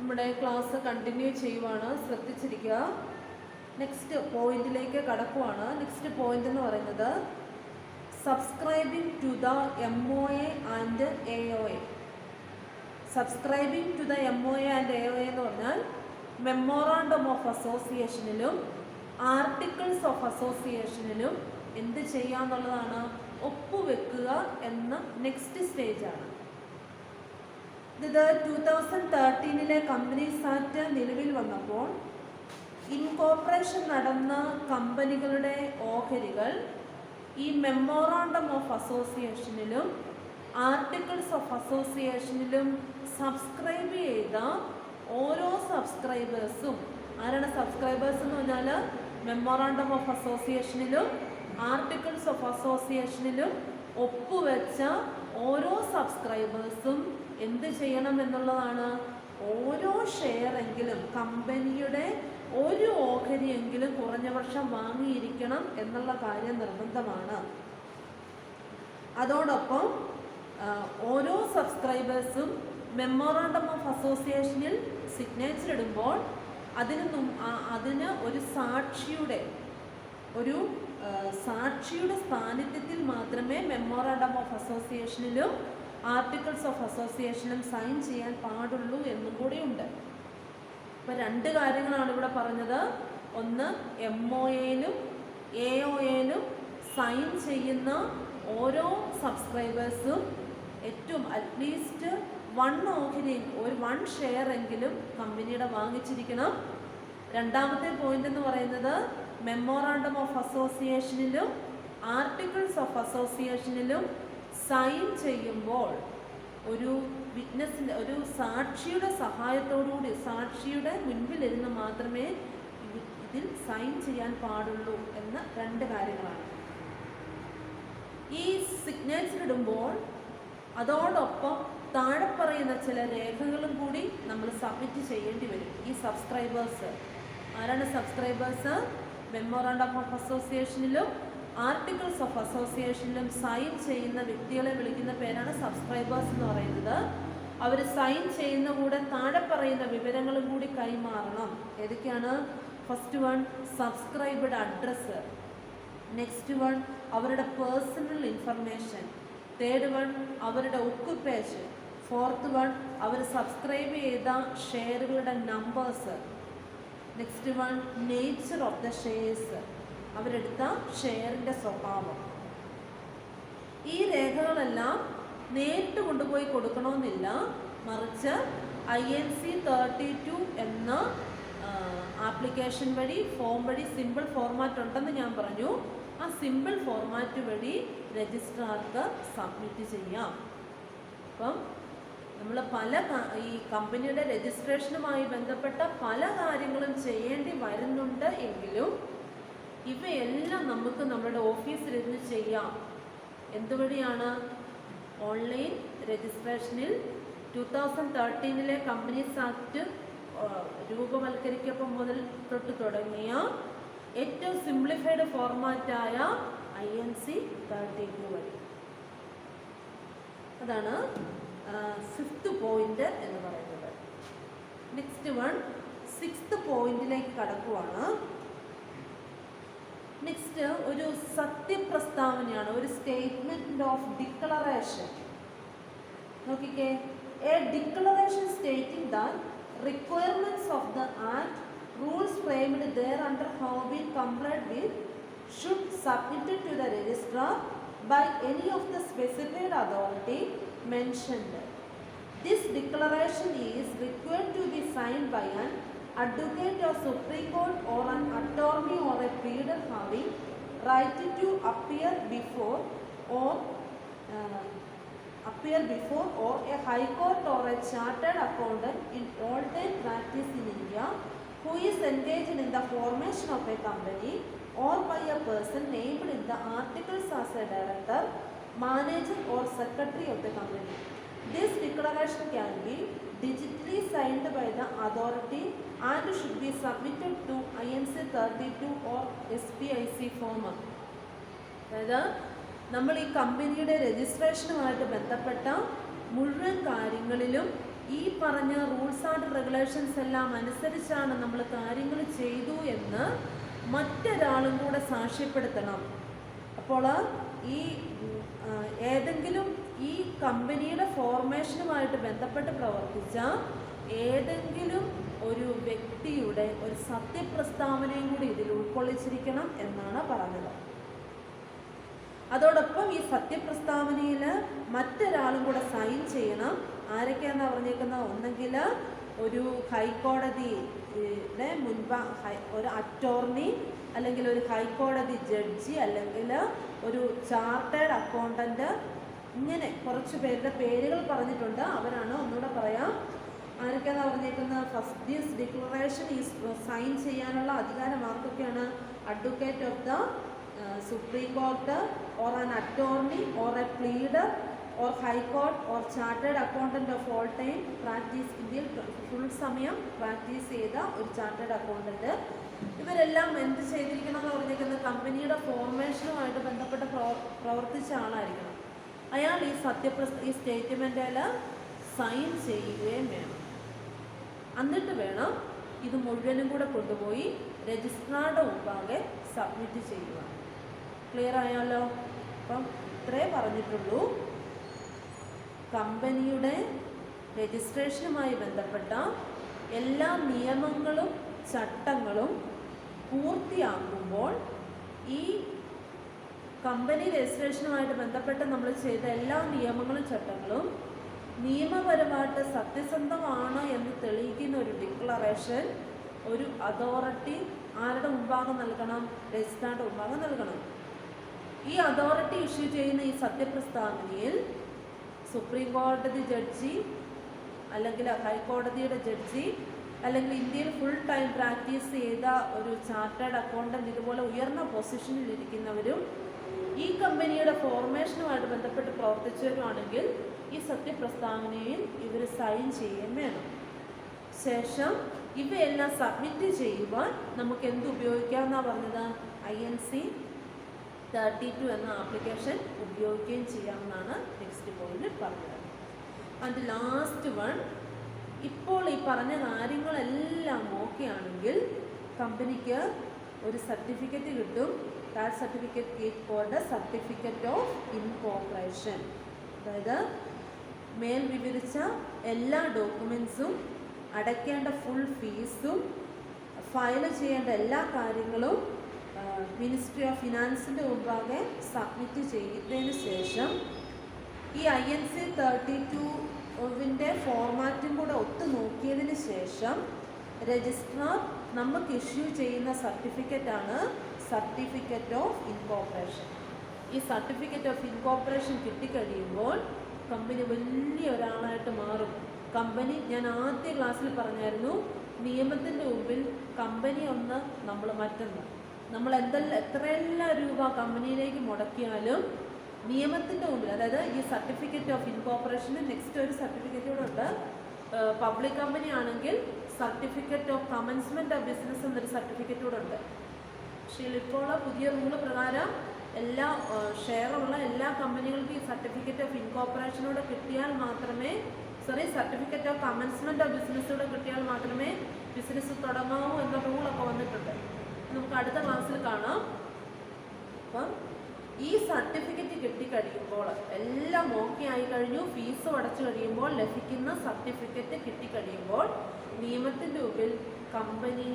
നമ്മുടെ class continue ചെയ്യുവാണ്, ശ്രദ്ധിച്ചിരിക്കുക. നെക്സ്റ്റ് പോയിന്റിലേക്ക് കടക്കുവാണ്. നെക്സ്റ്റ് പോയിന്റ് എന്ന് പറയുന്നത് subscribing to the MOA and AOA. Subscribing to the MOA and AOA എന്ന് പറഞ്ഞാൽ മെമ്മോറാണ്ടം ഓഫ് അസോസിയേഷനിലും ആർട്ടിക്കിൾസ് ഓഫ് അസോസിയേഷനിലും എന്ത് ചെയ്യാന്നുള്ളതാണ്, ഒപ്പുവെക്കുക എന്ന നെക്സ്റ്റ് സ്റ്റേജാണ്. ഇത് 2013 കമ്പനീസ് ആക്ട് നിലവിൽ വന്നപ്പോൾ ഇൻകോർപ്പറേഷൻ നടന്ന കമ്പനികളുടെ ഓഹരികൾ ഈ മെമ്മോറാണ്ടം ഓഫ് അസോസിയേഷനിലും ആർട്ടിക്കിൾസ് ഓഫ് അസോസിയേഷനിലും സബ്സ്ക്രൈബ് ചെയ്ത ഓരോ സബ്സ്ക്രൈബേഴ്സും, ആരാണ് സബ്സ്ക്രൈബേഴ്സ് എന്ന് പറഞ്ഞാൽ മെമ്മോറാണ്ടം ഓഫ് അസോസിയേഷനിലും ആർട്ടിക്കിൾസ് ഓഫ് അസോസിയേഷനിലും ഒപ്പുവെച്ച ഓരോ സബ്സ്ക്രൈബേഴ്സും എന്ത് ചെയ്യണം എന്നുള്ളതാണ്, ഓരോ ഷെയറെങ്കിലും കമ്പനിയുടെ ഒരു ഓഹരിയെങ്കിലും കുറഞ്ഞ വർഷം വാങ്ങിയിരിക്കണം എന്നുള്ള കാര്യം നിർബന്ധമാണ്. അതോടൊപ്പം ഓരോ സബ്സ്ക്രൈബേഴ്സും മെമ്മോറാണ്ടം ഓഫ് അസോസിയേഷനിൽ സിഗ്നേച്ചർ ഇടുമ്പോൾ അതിന് ഒരു സാക്ഷിയുടെ സാന്നിധ്യത്തിൽ മാത്രമേ മെമ്മോറാണ്ടം ഓഫ് അസോസിയേഷനിലും ആർട്ടിക്കിൾസ് ഓഫ് അസോസിയേഷനിലും സൈൻ ചെയ്യാൻ പാടുള്ളൂ എന്നും കൂടിയുണ്ട്. ഇപ്പോൾ രണ്ട് കാര്യങ്ങളാണ് ഇവിടെ പറഞ്ഞത്. ഒന്ന്, MOAയിലും AOAയിലും സൈൻ ചെയ്യുന്ന ഓരോ സബ്സ്ക്രൈബേഴ്സും ഏറ്റവും അറ്റ്ലീസ്റ്റ് 1 ഷെയർ എങ്കിലും കമ്പനിയുടെ വാങ്ങിച്ചിരിക്കണം. രണ്ടാമത്തെ പോയിന്റ് എന്ന് പറയുന്നത് മെമ്മോറാണ്ടം ഓഫ് അസോസിയേഷനിലും ആർട്ടിക്കിൾസ് ഓഫ് അസോസിയേഷനിലും സൈൻ ചെയ്യുമ്പോൾ ഒരു സാക്ഷിയുടെ സഹായത്തോടുകൂടി, സാക്ഷിയുടെ മുൻപിലിരുന്ന് മാത്രമേ ഇതിൽ സൈൻ ചെയ്യാൻ പാടുള്ളൂ എന്ന രണ്ട് കാര്യങ്ങളാണ്. ഈ സിഗ്നേച്ചർ ഇടുമ്പോൾ അതോടൊപ്പം താഴെ പറയുന്ന ചില രേഖകളും കൂടി നമ്മൾ സബ്മിറ്റ് ചെയ്യേണ്ടി വരും. ഈ സബ്സ്ക്രൈബേഴ്സ് ആരാണ്? സബ്സ്ക്രൈബേഴ്സ് മെമ്മോറാണ്ടം ഓഫ് അസോസിയേഷനിലും ആർട്ടിക്കിൾസ് ഓഫ് അസോസിയേഷനിലും സൈൻ ചെയ്യുന്ന വ്യക്തികളെ വിളിക്കുന്ന പേരാണ് സബ്സ്ക്രൈബേഴ്സ് എന്ന് പറയുന്നത്. അവർ സൈൻ ചെയ്യുന്ന കൂടെ താഴെ പറയുന്ന വിവരങ്ങളും കൂടി കൈമാറണം. ഏതൊക്കെയാണ്? First one, subscribed address. Next one, അവരുടെ പേഴ്സണൽ ഇൻഫർമേഷൻ. തേർഡ് വൺ, അവരുടെ ഒക്കുപ്പേഷൻ. ഫോർത്ത് വൺ, അവർ സബ്സ്ക്രൈബ് ചെയ്ത ഷെയറുകളുടെ numbers. Next one, nature of the shares, അവരെടുത്ത ഷെയറിൻ്റെ സ്വഭാവം. ഈ രേഖകളെല്ലാം നേരിട്ട് കൊണ്ടുപോയി കൊടുക്കണമെന്നില്ല, മറിച്ച് INC 32 എന്ന ആപ്ലിക്കേഷൻ വഴി, ഫോം വഴി, സിമ്പിൾ ഫോർമാറ്റ് ഉണ്ടെന്ന് ഞാൻ പറഞ്ഞു. ആ സിമ്പിൾ ഫോർമാറ്റ് വഴി രജിസ്ട്രാർക്ക് സബ്മിറ്റ് ചെയ്യാം. അപ്പം നമ്മൾ ഈ കമ്പനിയുടെ രജിസ്ട്രേഷനുമായി ബന്ധപ്പെട്ട പല കാര്യങ്ങളും ചെയ്യേണ്ടി വരുന്നുണ്ട് എങ്കിലും ഇവയെല്ലാം നമുക്ക് നമ്മുടെ ഓഫീസിലിരുന്ന് ചെയ്യാം. എന്തുവഴിയാണ്? ഓൺലൈൻ രജിസ്ട്രേഷനിൽ 2013 കമ്പനീസ് ആക്ട് രൂപവൽക്കരിക്കപ്പം മുതൽ തുടങ്ങിയ ഏറ്റവും സിംപ്ലിഫൈഡ് ഫോർമാറ്റായ INC 32 വഴി. അതാണ് 5th പോയിന്റ് എന്ന് പറയുന്നത്. നെക്സ്റ്റ് വൺ, 6th പോയിന്റിലേക്ക് കടക്കുവാണ്. നെക്സ്റ്റ് ഒരു സത്യപ്രസ്താവനയാണ്, ഒരു സ്റ്റേറ്റ്മെന്റ് ഓഫ് ഡിക്ലറേഷൻ. നോക്കിക്കേ, A declaration stating the requirements of the act, rules framed thereafter have been complied with, should submitted to the registrar by any of the specified authority mentioned. This declaration is required to be signed by an advocate of Supreme Court or an attorney or a pleader having right to appear before or a high court or a chartered accountant in all time practice in India who is engaged in the formation of a company or by a person named in the articles as a director, manager or secretary of the company. This declaration can be digitally signed by the authority and should be submitted to INC 32 or SPIC form. അതായത് നമ്മൾ ഈ കമ്പനിയുടെ രജിസ്ട്രേഷനുമായിട്ട് ബന്ധപ്പെട്ട മുഴുവൻ കാര്യങ്ങളിലും ഈ പറഞ്ഞ rules and regulations എല്ലാം അനുസരിച്ചാണ് നമ്മൾ കാര്യങ്ങൾ ചെയ്തു എന്ന് മറ്റൊരാളും കൂടെ സാക്ഷ്യപ്പെടുത്തണം. അപ്പോൾ ഈ ഏതെങ്കിലും ഈ കമ്പനിയുടെ ഫോർമേഷനുമായിട്ട് ബന്ധപ്പെട്ട് പ്രവർത്തിച്ച ഏതെങ്കിലും ഒരു വ്യക്തിയുടെ ഒരു സത്യപ്രസ്താവനയും കൂടി ഇതിൽ ഉൾക്കൊള്ളിച്ചിരിക്കണം എന്നാണ് പറഞ്ഞത്. അതോടൊപ്പം ഈ സത്യപ്രസ്താവനയിൽ മറ്റൊരാളും കൂടെ സൈൻ ചെയ്യണം. ആരൊക്കെയാണെന്ന് പറഞ്ഞേക്കുന്നത്? ഒന്നെങ്കിൽ ഒരു ഹൈക്കോടതിയുടെ ഒരു അറ്റോർണി, അല്ലെങ്കിൽ ഒരു ഹൈക്കോടതി ജഡ്ജി, അല്ലെങ്കിൽ ഒരു ചാർട്ടേഡ് അക്കൗണ്ടന്റ്, ഇങ്ങനെ കുറച്ച് പേരുടെ പേരുകൾ പറഞ്ഞിട്ടുണ്ട്. അവരാണ്, ഒന്നുകൂടെ പറയാം, ആരൊക്കെയാണ് പറഞ്ഞേക്കുന്നത്? First this declaration is sign ചെയ്യാനുള്ള അധികാരം ആർക്കൊക്കെയാണ്? Advocate of the supreme court, or an attorney, or a pleader, or high court, or chartered accountant of all time practice, ഇന്ത്യയിൽ ഫുൾ സമയം പ്രാക്ടീസ് ചെയ്ത ഒരു ചാർട്ടേഡ് അക്കൗണ്ടന്റ്. ഇവരെല്ലാം എന്ത് ചെയ്തിരിക്കണം എന്ന് പറഞ്ഞിരിക്കുന്നത്? കമ്പനിയുടെ ഫോർമേഷനുമായിട്ട് ബന്ധപ്പെട്ട് പ്രവർത്തിച്ച ആളായിരിക്കണം. അയാൾ ഈ സ്റ്റേറ്റ്മെൻറ്റിൽ സൈൻ ചെയ്യുകയും വേണം. എന്നിട്ട് വേണം ഇത് മുഴുവനും കൂടെ കൊണ്ടുപോയി രജിസ്ട്രാറുടെ മുമ്പാകെ സബ്മിറ്റ് ചെയ്യുക. ക്ലിയർ ആയാലോ? അപ്പം ഇത്രേ പറഞ്ഞിട്ടുള്ളൂ. കമ്പനിയുടെ രജിസ്ട്രേഷനുമായി ബന്ധപ്പെട്ട എല്ലാ നിയമങ്ങളും ചട്ടങ്ങളും പൂർത്തിയാക്കുമ്പോൾ ഈ കമ്പനി രജിസ്ട്രേഷനുമായിട്ട് ബന്ധപ്പെട്ട് നമ്മൾ ചെയ്ത എല്ലാ നിയമങ്ങളും ചട്ടങ്ങളും നിയമപരമായിട്ട് സത്യസന്ധമാണ് എന്ന് തെളിയിക്കുന്ന ഒരു ഡിക്ലറേഷൻ ഒരു അതോറിറ്റി ആരുടെ മുമ്പാകെ നൽകണം? രജിസ്ട്രാറുടെ മുമ്പാകെ നൽകണം. ഈ അതോറിറ്റി ഇഷ്യൂ ചെയ്യുന്ന ഈ സത്യപ്രസ്താവനയിൽ സുപ്രീം കോടതി ജഡ്ജി, അല്ലെങ്കിൽ ഹൈക്കോടതിയുടെ ജഡ്ജി, അല്ലെങ്കിൽ ഇന്ത്യയിൽ ഫുൾ ടൈം പ്രാക്ടീസ് ചെയ്ത ഒരു ചാർട്ടേഡ് അക്കൗണ്ടന്റ്, ഇതുപോലെ ഉയർന്ന പൊസിഷനിൽ ഇരിക്കുന്നവരും ഈ കമ്പനിയുടെ ഫോർമേഷനുമായിട്ട് ബന്ധപ്പെട്ട് പ്രവർത്തിച്ചവരുമാണെങ്കിൽ ഈ സത്യപ്രസ്താവനയിൽ ഇവർ സൈൻ ചെയ്യുകയും വേണം. ശേഷം ഇവയെല്ലാം സബ്മിറ്റ് ചെയ്യുവാൻ നമുക്ക് എന്ത് ഉപയോഗിക്കാമെന്നാണ് പറഞ്ഞത്? INC 32 എന്ന ആപ്ലിക്കേഷൻ ഉപയോഗിക്കുകയും ചെയ്യാമെന്നാണ് നെക്സ്റ്റ് പോയിന്റ് പറഞ്ഞത്. ആൻഡ് ലാസ്റ്റ് വൺ, ഇപ്പോൾ ഈ പറഞ്ഞ കാര്യങ്ങളെല്ലാം ഓക്കെ ആണെങ്കിൽ കമ്പനിക്ക് ഒരു സർട്ടിഫിക്കറ്റ് കിട്ടും. That certificate is called certificate of incorporation. അതായത് മേൽ വിവരിച്ച എല്ലാ ഡോക്യുമെൻസും, അടയ്ക്കേണ്ട ഫുൾ ഫീസും, ഫയൽ ചെയ്യേണ്ട എല്ലാ കാര്യങ്ങളും മിനിസ്ട്രി ഓഫ് ഫിനാൻസിൻ്റെ മുമ്പാകെ സബ്മിറ്റ് ചെയ്തതിന് ശേഷം ഈ INC 32-ൻ്റെ ഫോർമാറ്റും കൂടെ ഒത്തു നോക്കിയതിന് ശേഷം രജിസ്ട്രാർ നമുക്ക് ഇഷ്യൂ ചെയ്യുന്ന സർട്ടിഫിക്കറ്റാണ് സർട്ടിഫിക്കറ്റ് ഓഫ് ഇൻകോർപ്പറേഷൻ. ഈ സർട്ടിഫിക്കറ്റ് ഓഫ് ഇൻകോർപ്പറേഷൻ കിട്ടിക്കഴിയുമ്പോൾ കമ്പനി വലിയ ഒരാളായിട്ട് മാറും. കമ്പനി, ഞാൻ ആദ്യ ക്ലാസ്സിൽ പറഞ്ഞായിരുന്നു, നിയമത്തിൻ്റെ മുമ്പിൽ കമ്പനി ഒന്ന്, നമ്മൾ മറ്റൊന്ന്. നമ്മൾ എത്രയെല്ലാം രൂപ കമ്പനിയിലേക്ക് മുടക്കിയാലും നിയമത്തിൻ്റെ മുമ്പിൽ, അതായത് ഈ സർട്ടിഫിക്കറ്റ് ഓഫ് ഇൻകോർപ്പറേഷന് നെക്സ്റ്റ് ഒരു സർട്ടിഫിക്കറ്റ് കൂടെ ഉണ്ട്. പബ്ലിക് കമ്പനി ആണെങ്കിൽ certificate of commencement of business എന്നൊരു സർട്ടിഫിക്കറ്റ് കൂടെ ഉണ്ട്. പക്ഷേ ഇപ്പോൾ പുതിയ റൂള് പ്രകാരം എല്ലാ ഷെയറുള്ള എല്ലാ കമ്പനികൾക്കും ഈ സർട്ടിഫിക്കറ്റ് ഓഫ് ഇൻകോർപ്പറേഷനോട് കിട്ടിയാൽ മാത്രമേ, സർട്ടിഫിക്കറ്റ് ഓഫ് കമൻസ്മെൻറ്റ് ഓഫ് ബിസിനസ്സോടെ കിട്ടിയാൽ മാത്രമേ ബിസിനസ് തുടങ്ങാവൂ എന്ന റൂളൊക്കെ വന്നിട്ടുണ്ട്. നമുക്ക് അടുത്ത ക്ലാസ്സിൽ കാണാം. അപ്പം ഈ സർട്ടിഫിക്കറ്റ് കിട്ടിക്കഴിയുമ്പോൾ, എല്ലാം ഓക്കെ ആയി കഴിഞ്ഞു, ഫീസും അടച്ചു കഴിയുമ്പോൾ ലഭിക്കുന്ന സർട്ടിഫിക്കറ്റ് കിട്ടിക്കഴിയുമ്പോൾ നിയമത്തിൻ്റെ മുമ്പിൽ കമ്പനി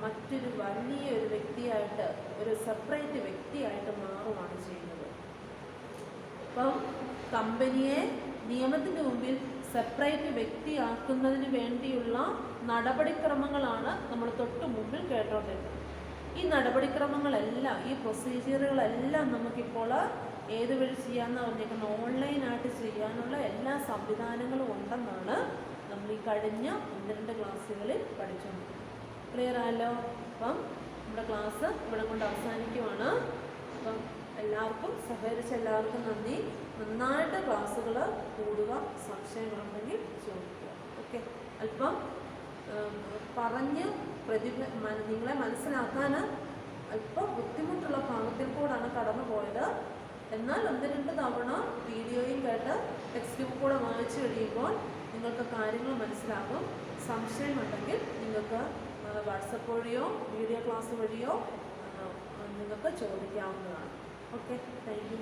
മറ്റൊരു വലിയൊരു വ്യക്തിയായിട്ട്, ഒരു സെപ്പറേറ്റ് വ്യക്തിയായിട്ട് മാറുകയാണ് ചെയ്യുന്നത്. അപ്പം കമ്പനിയെ നിയമത്തിൻ്റെ മുമ്പിൽ സെപ്പറേറ്റ് വ്യക്തിയാക്കുന്നതിന് വേണ്ടിയുള്ള നടപടിക്രമങ്ങളാണ് നമ്മൾ തൊട്ട് മുമ്പിൽ കേട്ടോണ്ടിരുന്നത്. ഈ നടപടിക്രമങ്ങളെല്ലാം, ഈ പ്രൊസീജിയറുകളെല്ലാം നമുക്കിപ്പോൾ ഏത് വഴി ചെയ്യാമെന്ന് പറഞ്ഞേക്കുന്ന ഓൺലൈനായിട്ട് ചെയ്യാനുള്ള എല്ലാ സംവിധാനങ്ങളും ഉണ്ടെന്നാണ് നമ്മൾ ഈ കഴിഞ്ഞ 1-2 ക്ലാസ്സുകളിൽ പഠിച്ചുകൊണ്ടിരിക്കുന്നത്. ക്ലിയർ ആയല്ലോ? അപ്പം നമ്മുടെ ക്ലാസ് ഇവിടെ കൊണ്ട് അവസാനിക്കുവാണ്. അപ്പം എല്ലാവർക്കും സഹകരിച്ച എല്ലാവർക്കും നന്ദി. നന്നായിട്ട് ക്ലാസ്സുകൾ കൂടുക, സംശയങ്ങളുണ്ടെങ്കിൽ ചോദിക്കുക. ഓക്കെ, അല്പം പറഞ്ഞ് നിങ്ങളെ മനസ്സിലാക്കാൻ അല്പം ബുദ്ധിമുട്ടുള്ള ഭാഗത്തിൽ കൂടാണ് കടന്നു പോയത്. എന്നാൽ 1-2 തവണ വീഡിയോയും കേട്ട് ടെക്സ്റ്റ് ടെക്സ്റ്റ് ബുക്ക് കൂടെ വായിച്ചു കഴിയുമ്പോൾ നിങ്ങൾക്ക് കാര്യങ്ങൾ മനസ്സിലാകും. സംശയമുണ്ടെങ്കിൽ നിങ്ങൾക്ക് വാട്സപ്പ് വഴിയോ വീഡിയോ ക്ലാസ് വഴിയോ നിങ്ങൾക്ക് ചോദിക്കാവുന്നതാണ്. Okay, thank U.